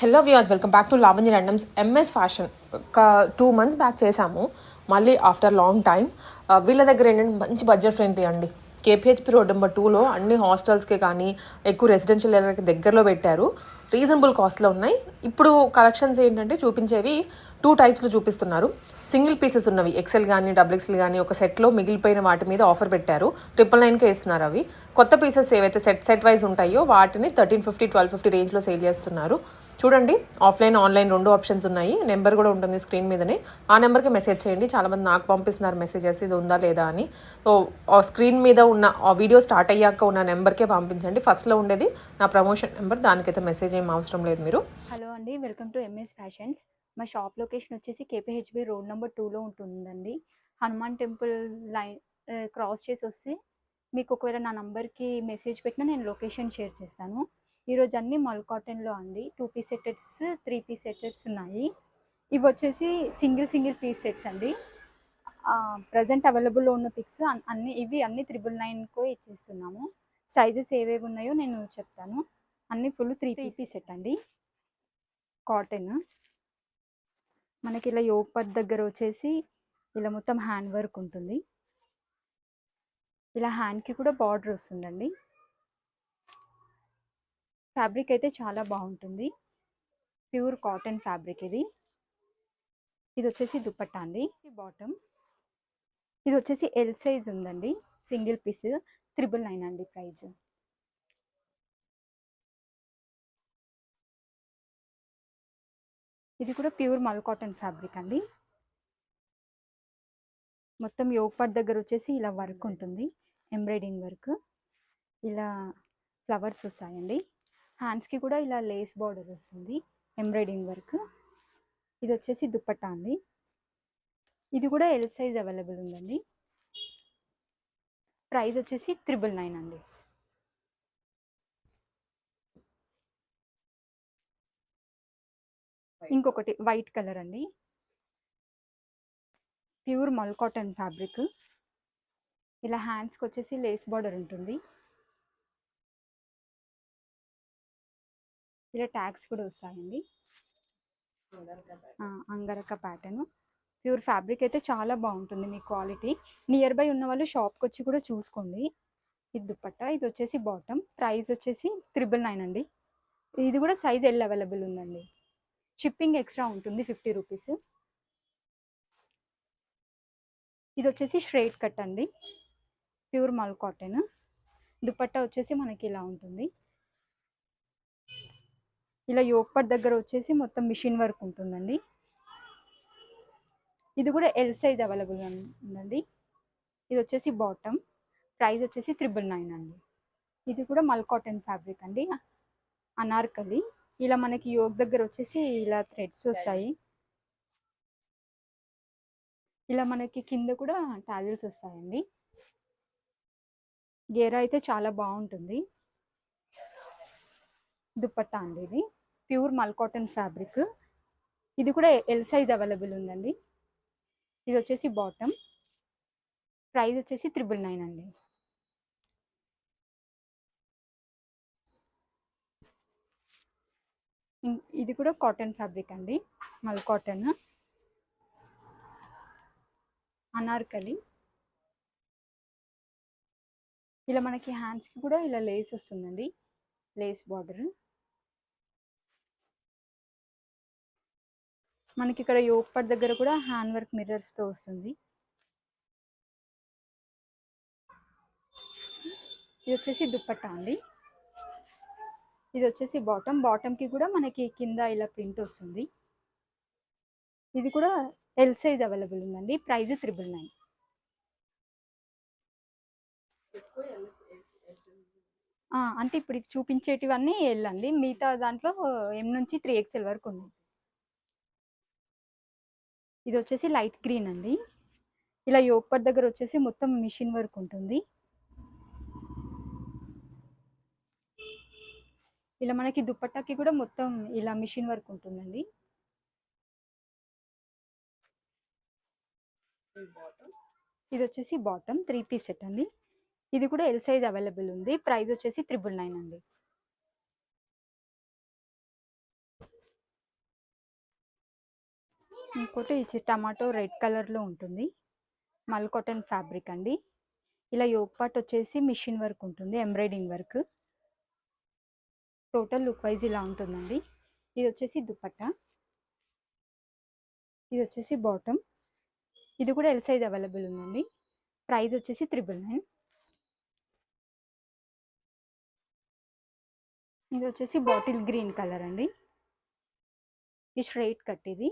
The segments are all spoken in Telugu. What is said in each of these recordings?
Hello viewers, welcome back to Lavanya randoms MS fashion. ఒక 2 months బ్యాక్ చేసాము, మళ్ళీ ఆఫ్టర్ లాంగ్ టైం. వీళ్ళ దగ్గర ఏంటంటే మంచి బడ్జెట్ ఫ్రెండ్లీ అండి. కేపీహెచ్పి రోడ్ నెంబర్ 2లో అన్ని హాస్టల్స్కి కానీ ఎక్కువ రెసిడెన్షియల్ ఏరియాకి దగ్గరలో పెట్టారు. రీజనబుల్ కాస్ట్లో ఉన్నాయి. ఇప్పుడు కలెక్షన్స్ ఏంటంటే చూపించేవి 2 typesలో చూపిస్తున్నారు. సింగిల్ పీసెస్ ఉన్నవి ఎక్సెల్ కానీ డబుల్ కానీ ఒక సెట్లో మిగిలిపోయిన వాటి మీద ఆఫర్ పెట్టారు. 999కే ఇస్తున్నారు. అవి కొత్త పీసెస్ ఏవైతే సెట్ వైజ్ ఉంటాయో వాటిని 1350 1250 రేంజ్లో సేల్ చేస్తున్నారు. చూడండి, ఆఫ్లైన్ ఆన్లైన్ 2 ఆప్షన్స్ ఉన్నాయి. నెంబర్ కూడా ఉంటుంది స్క్రీన్ మీదనే. ఆ నెంబర్కి మెసేజ్ చేయండి. చాలామంది నాకు పంపిస్తున్నారు మెసేజెస్, ఇది ఉందా లేదా అని. సో స్క్రీన్ మీద ఉన్న ఆ వీడియో స్టార్ట్ అయ్యాక ఉన్న నెంబర్కే పంపించండి. ఫస్ట్లో ఉండేది నా ప్రమోషన్ నెంబర్, దానికైతే మెసేజ్ ఏం అవసరం లేదు మీరు. హలో అండి, వెల్కమ్ టు ఎంఎస్ ఫ్యాషన్స్. మా షాప్ లొకేషన్ వచ్చేసి కేపీహెచ్బి రోడ్ నెంబర్ 2లో ఉంటుందండి. హనుమాన్ టెంపుల్ లైన్ క్రాస్ చేసి వస్తే మీకు ఒకవేళ నా నంబర్కి మెసేజ్ పెట్టినా నేను లొకేషన్ షేర్ చేస్తాను. ఈరోజు అన్ని మల్ కాటన్లో అండి. 2 piece సెట్స్ 3 piece సెట్స్ ఉన్నాయి. ఇవి వచ్చేసి సింగిల్ పీస్ సెట్స్ అండి. ప్రజెంట్ అవైలబుల్లో ఉన్న పిక్స్ ఇవి అన్ని 999కో ఇచ్చేస్తున్నాము. సైజెస్ ఏవేవి ఉన్నాయో నేను చెప్తాను. అన్ని ఫుల్ 3 piece సెట్ అండి. కాటన్ మనకి ఇలా యోగ్ పట్ దగ్గర వచ్చేసి ఇలా మొత్తం హ్యాండ్ వర్క్ ఉంటుంది. ఇలా హ్యాండ్కి కూడా బార్డర్ వస్తుందండి. ఫ్యాబ్రిక్ అయితే చాలా బాగుంటుంది. ప్యూర్ కాటన్ ఫ్యాబ్రిక్ ఇది. ఇది వచ్చేసి దుపట్టా అండి. బాటమ్ ఇది వచ్చేసి ఎల్ సైజ్ ఉందండి. సింగిల్ పీస్ 999 అండి ప్రైస్. ఇది కూడా ప్యూర్ మల్ కాటన్ ఫ్యాబ్రిక్ అండి. మొత్తం యోగ్ పార్ట్ దగ్గర వచ్చేసి ఇలా వర్క్ ఉంటుంది, ఎంబ్రాయిడింగ్ వర్క్. ఇలా ఫ్లవర్స్ వస్తాయండి. హ్యాండ్స్కి కూడా ఇలా లేస్ బార్డర్ వస్తుంది, ఎంబ్రాయిడింగ్ వర్క్. ఇది వచ్చేసి దుపట్టా అండి. ఇది కూడా ఎల్ సైజ్ అవైలబుల్ ఉందండి. ప్రైస్ వచ్చేసి 999 అండి. ఇంకొకటి వైట్ కలర్ అండి. Pure mul cotton fabric. ఇలా హ్యాండ్స్కి వచ్చేసి లేస్ బార్డర్ ఉంటుంది. ఇలా ట్యాగ్స్ కూడా వస్తాయండి. అంగరక ప్యాటర్న్. ప్యూర్ ఫ్యాబ్రిక్ అయితే చాలా బాగుంటుంది మీ క్వాలిటీ. నియర్ బై ఉన్న వాళ్ళు షాప్కి వచ్చి కూడా చూసుకోండి. ఇది దుపట్టా, ఇది వచ్చేసి బాటమ్. ప్రైస్ వచ్చేసి 999 అండి. ఇది కూడా సైజ్ ఎల్ అవైలబుల్ ఉందండి. షిప్పింగ్ ఎక్స్ట్రా ఉంటుంది 50 రూపీస్. ఇది వచ్చేసి స్ట్రైట్ కట్ అండి, ప్యూర్ మల్ కాటన్. దుపట్టా వచ్చేసి మనకి ఇలా ఉంటుంది. ఇలా యోగపట్ దగ్గర వచ్చేసి మొత్తం మిషన్ వర్క్ ఉంటుందండి. ఇది కూడా ఎల్ సైజ్ అవైలబుల్ ఉందండి. ఇది వచ్చేసి బాటమ్. ప్రైస్ వచ్చేసి 999 అండి. ఇది కూడా మల్ కాటన్ ఫ్యాబ్రిక్ అండి, అనార్కలి. ఇలా మనకి యోగ్ దగ్గర వచ్చేసి ఇలా థ్రెడ్స్ వస్తాయి. ఇలా మనకి కింద కూడా టాజిల్స్ వస్తాయండి. గేరా అయితే చాలా బాగుంటుంది. దుపట్టా అండి, ఇది ప్యూర్ మల్ కాటన్ ఫ్యాబ్రిక్. ఇది కూడా ఎల్ సైజ్ అవైలబుల్ ఉందండి. ఇది వచ్చేసి బాటమ్. ప్రైస్ వచ్చేసి 999 అండి. ఇది కూడా కాటన్ ఫ్యాబ్రిక్ అండి, మల్ కాటన్, అనార్కలి. ఇలా మనకి హ్యాండ్స్కి కూడా ఇలా లేస్ వస్తుందండి, లేస్ బార్డర్. మనకి ఇక్కడ యోగపట్ దగ్గర కూడా హ్యాండ్ వర్క్ మిర్రర్స్తో వస్తుంది. ఇది వచ్చేసి దుపట్టా అండి. ఇది వచ్చేసి బాటమ్కి కూడా మనకి కింద ఇలా ప్రింట్ వస్తుంది. ఇది కూడా ఎల్ సైజ్ అవైలబుల్ ఉందండి. ప్రైస్ 999. అంటే ఇప్పుడు చూపించేటివన్నీ ఎల్ అండి. మిగతా దాంట్లో ఎం నుంచి 3XL వరకు ఉన్నాయి. ఇది వచ్చేసి లైట్ గ్రీన్ అండి. ఇలా యోగపట్ దగ్గర వచ్చేసి మొత్తం మిషన్ వర్క్ ఉంటుంది. ఇలా మనకి దుపట్టాకి కూడా మొత్తం ఇలా మిషన్ వర్క్ ఉంటుందండి. ఇది వచ్చేసి బాటమ్ 3 piece సెట్ అండి. ఇది కూడా ఎల్ సైజ్ అవైలబుల్ ఉంది. ప్రైస్ వచ్చేసి 999 అండి. ఇంకోటి టమాటో రెడ్ కలర్లో ఉంటుంది, మల్ కాటన్ ఫ్యాబ్రిక్ అండి. ఇలా యోగ్ పార్ట్ వచ్చేసి మిషన్ వర్క్ ఉంటుంది, embroidering work. Total look wise ఇలా ఉంటుందండి. ఇది వచ్చేసి దుపట్టా, ఇది వచ్చేసి బాటమ్. ఇది కూడా ఎల్ సైజ్ అవైలబుల్ ఉందండి. ప్రైస్ వచ్చేసి 999. ఇది వచ్చేసి బాటిల్ గ్రీన్ కలర్ అండి. ఈ స్ట్రైట్ కట్ ఇది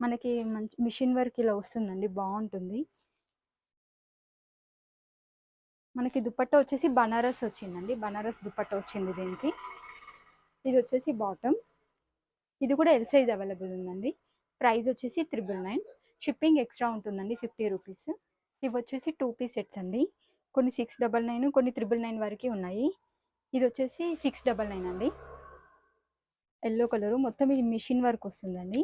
మనకి మంచి మిషన్ వర్క్ ఇలా వస్తుందండి, బాగుంటుంది. మనకి దుపట్టా వచ్చేసి బనారస్ వచ్చిందండి, బనారస్ దుపట్టా వచ్చింది దీనికి. ఇది వచ్చేసి బాటమ్, ఇది కూడా ఎల్ సైజ్ అవైలబుల్ ఉందండి. ప్రైస్ వచ్చేసి 999. షిప్పింగ్ ఎక్స్ట్రా ఉంటుందండి 50 రూపీస్. ఇవి వచ్చేసి 2 పీస్ సెట్స్ అండి. కొన్ని 699, కొన్ని 999 వరకు ఉన్నాయి. ఇది వచ్చేసి 699 అండి. ఎల్లో కలరు, మొత్తం ఇది మిషన్ వర్క్ వస్తుందండి.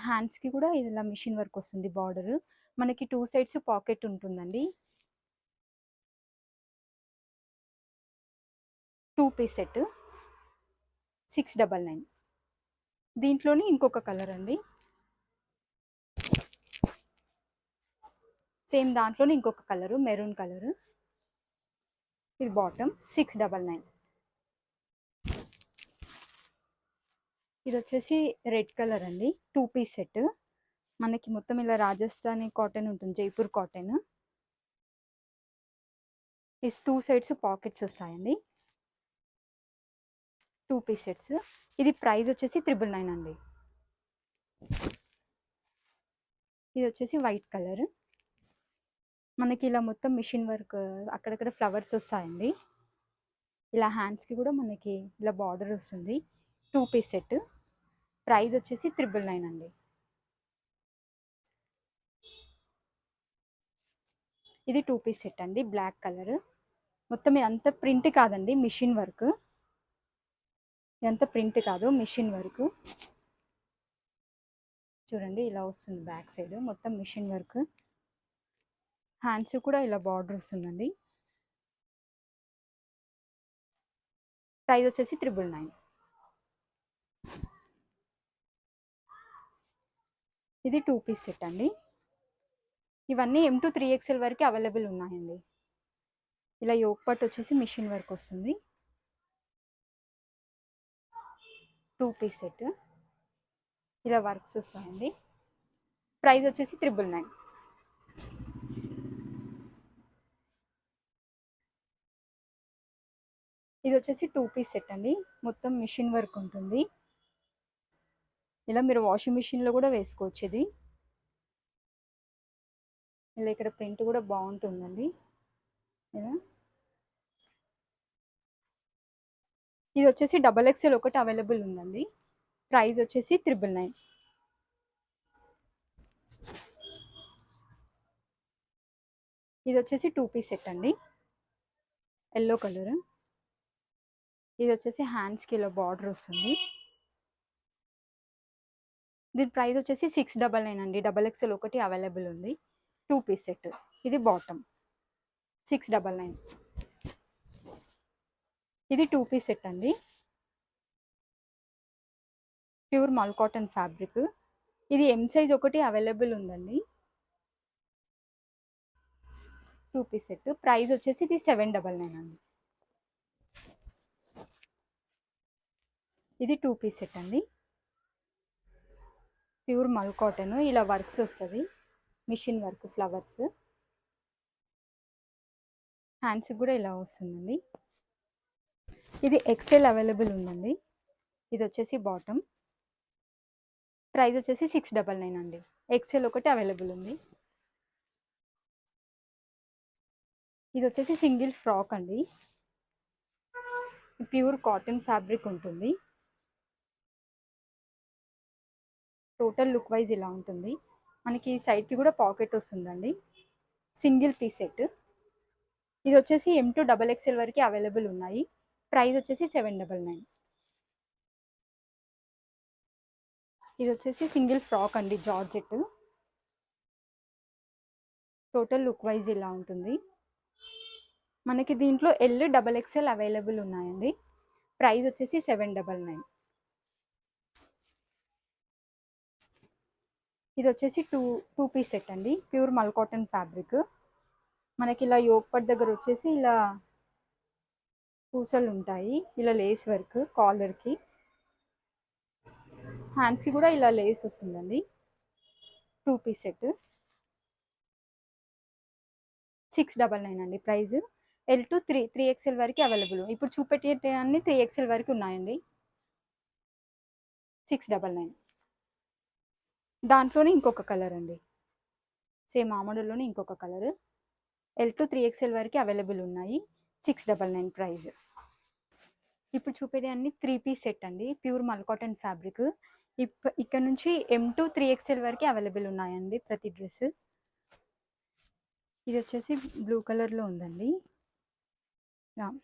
హ్యాండ్స్కి కూడా ఇలా మిషన్ వర్క్ వస్తుంది. బార్డర్ మనకి 2 సైడ్స్ పాకెట్ ఉంటుందండి. 2 పీస్ సెట్ 699. దీంట్లోని ఇంకొక కలర్ అండి, సేమ్ దాంట్లోనే ఇంకొక కలరు, మెరూన్ కలరు. ఇది బాటమ్ 699. ఇది వచ్చేసి రెడ్ కలర్ అండి, 2 పీస్ సెట్. మనకి మొత్తం ఇలా రాజస్థానీ కాటన్ ఉంటుంది, జైపూర్ కాటన్. ఈ 2 సైడ్స్ పాకెట్స్ వస్తాయండి, 2 పీస్ సెట్స్. ఇది ప్రైస్ వచ్చేసి 999 అండి. ఇది వచ్చేసి వైట్ కలర్, మనకి ఇలా మొత్తం మిషన్ వర్క్ అక్కడక్కడ ఫ్లవర్స్ వస్తాయండి. ఇలా హ్యాండ్స్కి కూడా మనకి ఇలా బార్డర్ వస్తుంది. 2 పీస్ సెట్. ప్రైస్ వచ్చేసి 999 అండి. ఇది 2 పీస్ సెట్ అండి, బ్లాక్ కలర్. మొత్తం ఇదంతా ప్రింట్ కాదండి, మిషన్ వర్క్. ఇదంతా ప్రింట్ కాదు, మిషన్ వర్క్. చూడండి ఇలా వస్తుంది బ్యాక్ సైడ్, మొత్తం మిషన్ వర్క్. హ్యాండ్స్ కూడా ఇలా బార్డర్ వస్తుందండి. ప్రైస్ వచ్చేసి 999. ఇది 2 పీస్ సెట్ అండి. ఇవన్నీ M2 3XL వరకు అవైలబుల్ ఉన్నాయండి. ఇలా యోగ్ పార్ట్ వచ్చేసి మిషన్ వర్క్ వస్తుంది. 2 పీస్ సెట్ ఇలా వర్క్స్ వస్తాయండి. ప్రైస్ వచ్చేసి 999. ఇది వచ్చేసి 2 పీస్ సెట్ అండి, మొత్తం మిషన్ వర్క్ ఉంటుంది. ఇలా మీరు వాషింగ్ మిషన్లో కూడా వేసుకోవచ్చు. ఇది ఇలా ఇక్కడ ప్రింట్ కూడా బాగుంటుందండి. ఇది వచ్చేసి XXL ఒకటి అవైలబుల్ ఉందండి. ప్రైస్ వచ్చేసి 999. ఇది వచ్చేసి 2 పీస్ సెట్ అండి, ఎల్లో కలర్. ఇది వచ్చేసి హ్యాండ్స్కి ఇలా బార్డర్ వస్తుంది. దీని ప్రైస్ వచ్చేసి 699 అండి. XXL ఒకటి అవైలబుల్ ఉంది, 2 పీస్ సెట్. ఇది బాటమ్ 699. ఇది 2 పీస్ సెట్ అండి, ప్యూర్ మల్ కాటన్ ఫ్యాబ్రిక్. ఇది M సైజ్ ఒకటి అవైలబుల్ ఉందండి, 2 పీస్ సెట్. ప్రైస్ వచ్చేసి ఇది 799 అండి. ఇది 2 పీస్ సెట్ అండి, ప్యూర్ మల్ కాటన్. ఇలా వర్క్స్ వస్తుంది, మిషన్ వర్క్, ఫ్లవర్స్. హ్యాండ్స్ కూడా ఇలా వస్తుందండి. ఇది XL అవైలబుల్ ఉందండి. ఇది వచ్చేసి బాటమ్. ప్రైస్ వచ్చేసి 699 అండి. XL ఒకటి అవైలబుల్ ఉంది. ఇది వచ్చేసి సింగిల్ ఫ్రాక్ అండి, ప్యూర్ కాటన్ ఫ్యాబ్రిక్ ఉంటుంది. టోటల్ లుక్ వైజ్ ఇలా ఉంటుంది. మనకి సైడ్కి కూడా పాకెట్ వస్తుందండి. Single piece set. ఇది వచ్చేసి M2 XXL వరకు అవైలబుల్ ఉన్నాయి. ప్రైస్ వచ్చేసి 799. ఇది వచ్చేసి సింగిల్ ఫ్రాక్ అండి, జార్జెట్. టోటల్ లుక్ వైజ్ ఇలా ఉంటుంది. మనకి దీంట్లో L XXL అవైలబుల్ ఉన్నాయండి. ప్రైస్ వచ్చేసి 799. ఇది వచ్చేసి టూ పీస్ సెట్ అండి, ప్యూర్ మల్ కాటన్ ఫ్యాబ్రిక్. మనకి ఇలా యోక్ పట్ దగ్గర వచ్చేసి ఇలా పూసలు ఉంటాయి, ఇలా లేస్ వర్క్ కాలర్కి, హ్యాండ్స్కి కూడా ఇలా లేస్ వస్తుందండి. 2 పీస్ సెట్ 699 అండి ప్రైస్. L2 3XL వరకు అవైలబుల్. ఇప్పుడు చూపెట్టే అన్ని 3XL వరకు ఉన్నాయండి. 699. దాంట్లోనే ఇంకొక కలర్ అండి, సేమ్ ఆ మోడల్లోనే ఇంకొక కలర్. L2 3XL వరకు అవైలబుల్ ఉన్నాయి. 699 ప్రైస్. ఇప్పుడు చూపేది అన్ని 3 పీస్ సెట్ అండి, ప్యూర్ మల్ కాటన్ ఫ్యాబ్రిక్. ఇక్కడ నుంచి M2 3XL వరకు అవైలబుల్ ఉన్నాయండి ప్రతి డ్రెస్. ఇది వచ్చేసి బ్లూ కలర్లో ఉందండి.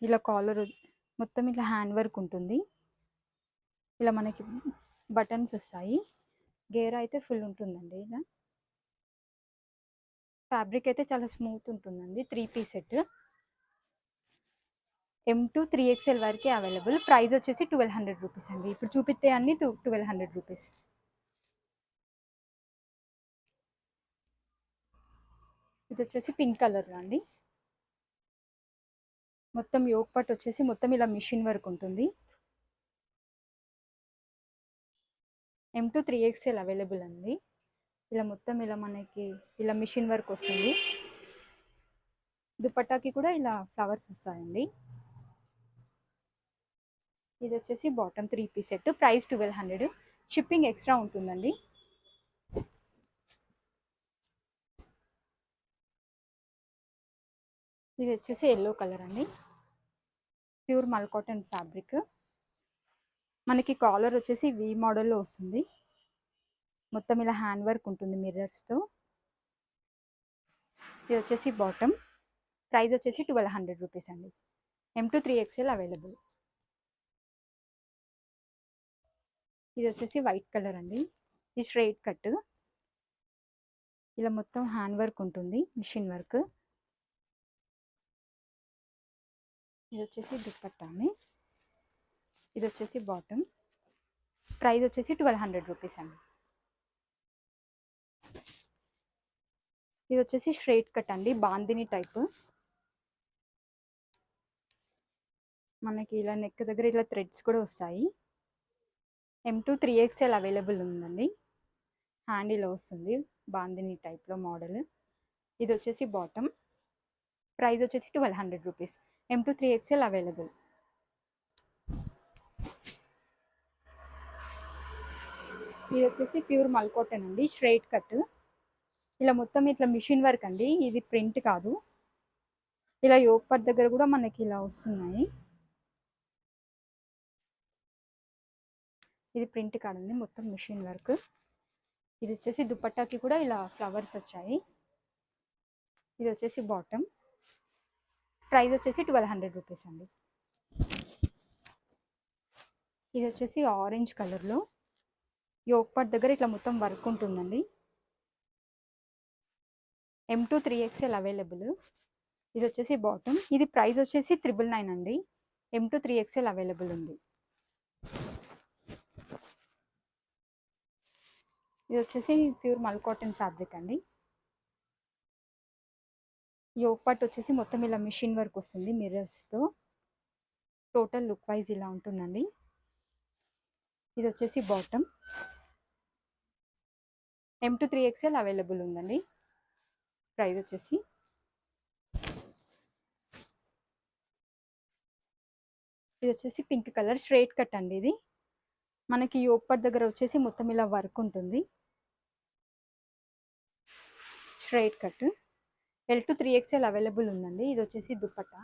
ఇలా కాలర్ మొత్తం ఇట్లా హ్యాండ్ వర్క్ ఉంటుంది, ఇలా మనకి బటన్స్ వస్తాయి, గేర్ అయితే ఫుల్ ఉంటుందండి. ఇలా ఫ్యాబ్రిక్ అయితే చాలా స్మూత్ ఉంటుందండి. 3 పీస్ సెట్ M2 3XL వరకే అవైలబుల్. ప్రైస్ వచ్చేసి 1200 రూపీస్ అండి. ఇప్పుడు చూపిస్తే అన్ని 1200 రూపీస్. ఇది వచ్చేసి పింక్ కలర్లో అండి. మొత్తం యోక్ పట్ వచ్చేసి మొత్తం ఇలా మిషన్ వర్క్ ఉంటుంది. M2 3XL అవైలబుల్ అండి. ఇలా మొత్తం ఇలా మనకి ఇలా మిషన్ వర్క్ వస్తుంది. దుపట్టాకి కూడా ఇలా ఫ్లవర్స్ వస్తాయండి. ఇది వచ్చేసి bottom 3 piece set, price 1200. Shipping extra ఉంటుందండి. ఇది వచ్చేసి ఎల్లో కలర్ అండి, ప్యూర్ మల్ కాటన్ ఫ్యాబ్రిక్. మనకి కాలర్ వచ్చేసి వి మోడల్లో వస్తుంది, మొత్తం ఇలా హ్యాండ్ వర్క్ ఉంటుంది మిర్రర్స్తో. ఇది వచ్చేసి బాటమ్, ప్రైస్ వచ్చేసి 1200 రూపీస్ అండి. M2 3XL available. ఇది వచ్చేసి వైట్ కలర్ అండి, ఇది స్ట్రైట్ కట్, ఇలా మొత్తం హ్యాండ్ వర్క్ ఉంటుంది మిషన్ వర్క్. ఇది వచ్చేసి దుపట్టా అండి. ఇది వచ్చేసి బాటమ్, ప్రైస్ వచ్చేసి 1200 రూపీస్ అండి. ఇది వచ్చేసి స్ట్రైట్ కట్ అండి, బాందిని టైప్. మనకి ఇలా నెక్ దగ్గర ఇలా థ్రెడ్స్ కూడా వస్తాయి. M2 3XL అవైలబుల్ ఉందండి. హ్యాండ్ ఇలా వస్తుంది బాందిని టైప్లో మోడల్. ఇది వచ్చేసి బాటమ్, ప్రైస్ వచ్చేసి 1200 రూపీస్. M2 3XL available. ఇది వచ్చేసి ప్యూర్ మల్ కాటన్ అండి, స్ట్రైట్ కట్. ఇలా మొత్తం ఇట్లా మిషన్ వర్క్ అండి, ఇది ప్రింట్ కాదు. ఇలా యోక్ పట్ దగ్గర కూడా మనకి ఇలా వస్తున్నాయి, ఇది ప్రింట్ కాదండి మొత్తం మిషన్ వర్క్. ఇది వచ్చేసి దుపట్టాకి కూడా ఇలా ఫ్లవర్స్ వచ్చాయి. ఇది వచ్చేసి బాటమ్, ప్రైస్ వచ్చేసి 1200 రూపీస్ అండి. ఇది వచ్చేసి ఆరెంజ్ కలర్లో యోక్ పట్ దగ్గర ఇట్లా మొత్తం వర్క్ ఉంటుందండి. M2 3XL available. ఇది వచ్చేసి బాటమ్, ఇది ప్రైస్ వచ్చేసి 999 అండి. M2 3XL అవైలబుల్ ఉంది. ఇది వచ్చేసి ప్యూర్ మల్ కాటన్ ఫ్యాబ్రిక్ అండి. యోక్ పట్ వచ్చేసి మొత్తం ఇలా మిషన్ వర్క్ వస్తుంది మిర్రర్స్తో. టోటల్ లుక్ వైజ్ ఇలా ఉంటుందండి. ఇది వచ్చేసి బాటమ్, M2 3XL అవైలబుల్ ఉందండి. ప్రైస్ వచ్చేసి ఇది వచ్చేసి పింక్ కలర్ స్ట్రైట్ కట్ అండి. ఇది మనకి యోక్ పట్ దగ్గర వచ్చేసి మొత్తం ఇలా వర్క్ ఉంటుంది, straight cut. L2 3XL available ఉందండి. ఇది వచ్చేసి దుపట్టా,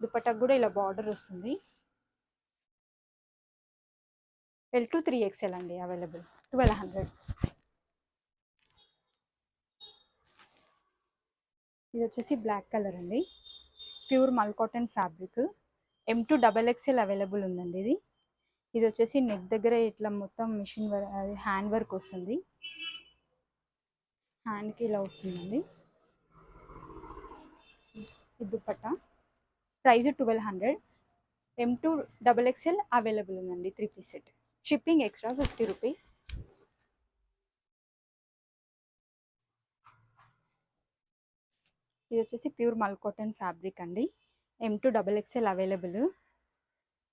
దుపట్టాకు కూడా ఇలా బార్డర్ వస్తుంది. L2 3XL అండి అవైలబుల్, 1200. ఇది వచ్చేసి బ్లాక్ కలర్ అండి, pure mul cotton fabric. M2 XXL available ఉందండి. ఇది వచ్చేసి నెక్ దగ్గర ఇట్లా మొత్తం మిషన్ వర్క్, హ్యాండ్ వర్క్ వస్తుంది, హ్యాండ్కి ఇలా వస్తుందండి. ఇది dupatta, price 1200. M2 XXL available ఉందండి 3 piece set. Shipping extra 50 rupees. ఇది వచ్చేసి ప్యూర్ మల్ కాటన్ ఫ్యాబ్రిక్ అండి. M2 XXL available.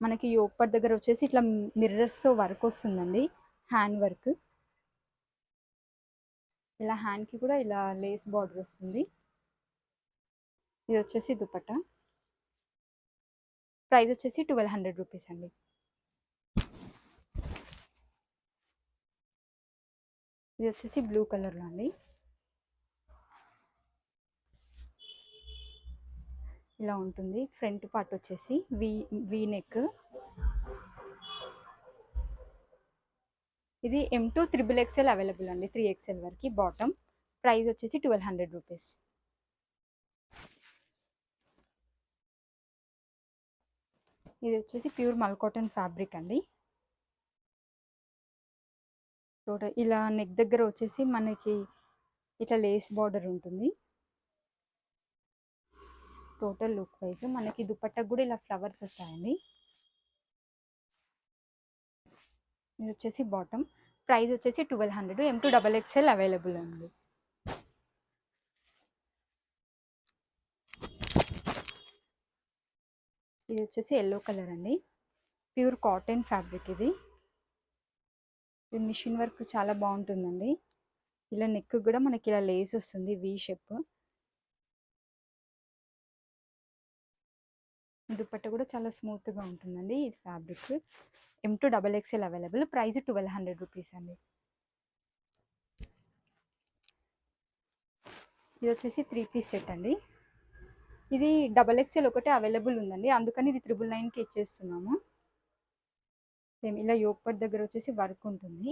మనకి యోగపట్ దగ్గర వచ్చేసి ఇట్లా మిర్రర్స్ వర్క్ వస్తుందండి, హ్యాండ్ వర్క్. ఇలా హ్యాండ్కి కూడా ఇలా లేస్ బార్డర్ వస్తుంది. ఇది వచ్చేసి దుపట్టా. ప్రైస్ వచ్చేసి 1200 రూపీస్ అండి. ఇది వచ్చేసి బ్లూ కలర్లో అండి. ఇలా ఉంటుంది. ఫ్రంట్ పార్ట్ వచ్చేసి వి నెక్. ఇది M2 XXL అవైలబుల్ అండి, 3XL వరకు బాటమ్. ప్రైస్ వచ్చేసి 1200 రూపీస్. ఇది వచ్చేసి ప్యూర్ మల్ కాటన్ ఫ్యాబ్రిక్ అండి. టోటల్ ఇలా నెక్ దగ్గర వచ్చేసి మనకి ఇట్లా లేస్ బార్డర్ ఉంటుంది. టోటల్ లుక్ వైజ్ మనకి దుపట్టకు కూడా ఇలా ఫ్లవర్స్ వస్తాయండి. ఇది వచ్చేసి బాటమ్. ప్రైస్ వచ్చేసి 1200. M2 XXL అవైలబుల్ అండి. ఇది వచ్చేసి ఎల్లో కలర్ అండి. ప్యూర్ కాటన్ ఫ్యాబ్రిక్ ఇది. ఇది మిషన్ వర్క్ చాలా బాగుంటుందండి. ఇలా నెక్ కూడా మనకి ఇలా లేస్ వస్తుంది, వి షేప్. దుపట్ట కూడా చాలా స్మూత్గా ఉంటుందండి. ఇది fabric M2 XXL available. Price 1200 rupees అండి. ఇది వచ్చేసి 3 పీస్ సెట్ అండి. ఇది XXL ఒకటే అవైలబుల్ ఉందండి, అందుకని ఇది 999కి ఇచ్చేస్తున్నాము. సేమ్ ఇలా యోగపట్ దగ్గర వచ్చేసి వర్క్ ఉంటుంది,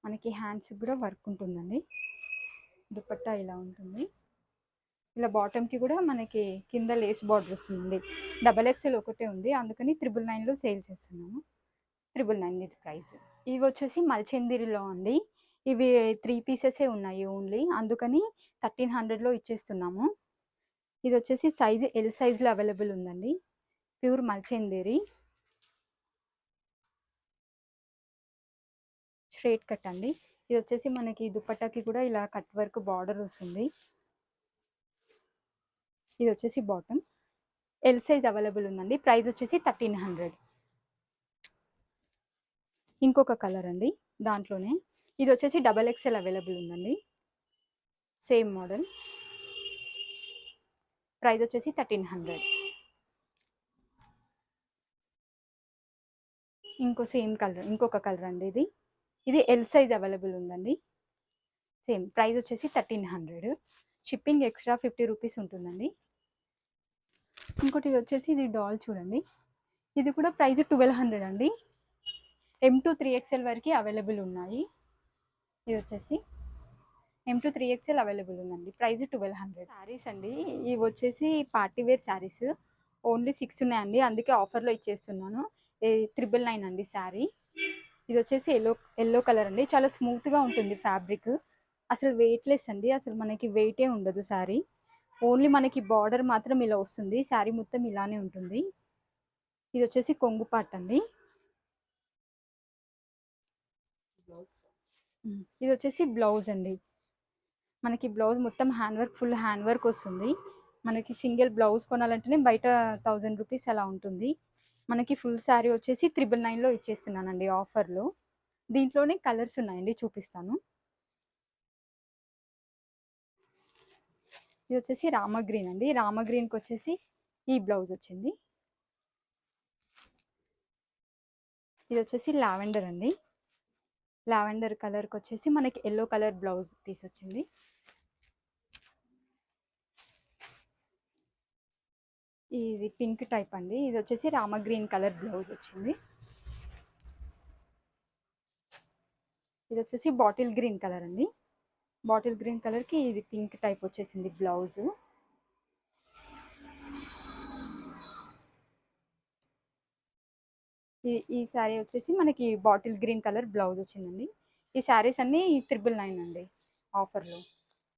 మనకి హ్యాండ్స్కి కూడా వర్క్ ఉంటుందండి. దుపట్టా ఇలా ఉంటుంది. ఇలా బాటమ్కి కూడా మనకి కింద లేస్ బార్డర్ వస్తుంది. XXL ఒకటే ఉంది, అందుకని 999లో సేల్ చేస్తున్నాము. 999 ఇది ప్రైస్. ఇవి వచ్చేసి మల్చందిరిలో అండి. ఇవి 3 పీసెసే ఉన్నాయి ఓన్లీ, అందుకని 1300లో ఇచ్చేస్తున్నాము. ఇది వచ్చేసి సైజు ఎల్ సైజ్లో అవైలబుల్ ఉందండి. ప్యూర్ మల్చందేరి స్ట్రేట్ కట్ అండి. ఇది వచ్చేసి మనకి దుపట్టాకి కూడా ఇలా కట్ వర్క్ బార్డర్ వస్తుంది. ఇది వచ్చేసి బాటమ్. ఎల్ సైజ్ అవైలబుల్ ఉందండి. ప్రైస్ వచ్చేసి 1300. ఇంకొక కలర్ అండి దాంట్లోనే. ఇది వచ్చేసి XXL అవైలబుల్ ఉందండి, సేమ్ మోడల్. ప్రైస్ వచ్చేసి 1300. ఇంకొక కలర్ అండి ఇది. ఇది ఎల్ సైజ్ అవైలబుల్ ఉందండి, సేమ్. ప్రైస్ వచ్చేసి 1300. షిప్పింగ్ ఎక్స్ట్రా 50 రూపీస్ ఉంటుందండి. ఇంకోటి ఇది వచ్చేసి ఇది డాల్ చూడండి. ఇది కూడా ప్రైస్ 1200 అండి. M2 3XL వరకు అవైలబుల్ ఉన్నాయి. ఇది వచ్చేసి M2 3XL అవైలబుల్ ఉందండి. ప్రైస్ 1200. శారీస్ అండి, ఇవి వచ్చేసి పార్టీ వేర్ శారీస్. ఓన్లీ 6 ఉన్నాయండి, అందుకే ఆఫర్లో ఇచ్చేస్తున్నాను. 999 అండి శారీ. ఇది వచ్చేసి ఎల్లో కలర్ అండి. చాలా స్మూత్గా ఉంటుంది ఫ్యాబ్రిక్, అసలు వెయిట్లెస్ అండి. అసలు మనకి వెయిటే ఉండదు శారీ. ఓన్లీ మనకి బార్డర్ మాత్రం ఇలా వస్తుంది, శారీ మొత్తం ఇలానే ఉంటుంది. ఇది వచ్చేసి కొంగు పార్ట్ అండి. ఇది వచ్చేసి బ్లౌజ్ అండి. మనకి బ్లౌజ్ మొత్తం hand work, full hand work వస్తుంది. మనకి సింగిల్ బ్లౌజ్ కొనాలంటేనే బయట 1000 రూపీస్ అలా ఉంటుంది. మనకి ఫుల్ శారీ వచ్చేసి 999లో ఇచ్చేస్తున్నానండి ఆఫర్లో. దీంట్లోనే కలర్స్ ఉన్నాయండి, చూపిస్తాను. ఇది వచ్చేసి రామగ్రీన్ అండి. రామగ్రీన్కి వచ్చేసి ఈ బ్లౌజ్ వచ్చింది. ఇది వచ్చేసి లావెండర్ అండి. లావెండర్ కలర్కి వచ్చేసి మనకి ఎల్లో కలర్ బ్లౌజ్ పీస్ వచ్చింది. ఇది పింక్ టైప్ అండి. ఇది వచ్చేసి రామగ్రీన్ కలర్ బ్లౌజ్ వచ్చింది. ఇది వచ్చేసి బాటిల్ గ్రీన్ కలర్ అండి. బాటిల్ గ్రీన్ కలర్కి ఇది పింక్ టైప్ వచ్చేసింది బ్లౌజు. ఈ శారీ వచ్చేసి మనకి బాటిల్ గ్రీన్ కలర్ బ్లౌజ్ వచ్చిందండి. ఈ శారీస్ అన్నీ 999 అండి ఆఫర్లో.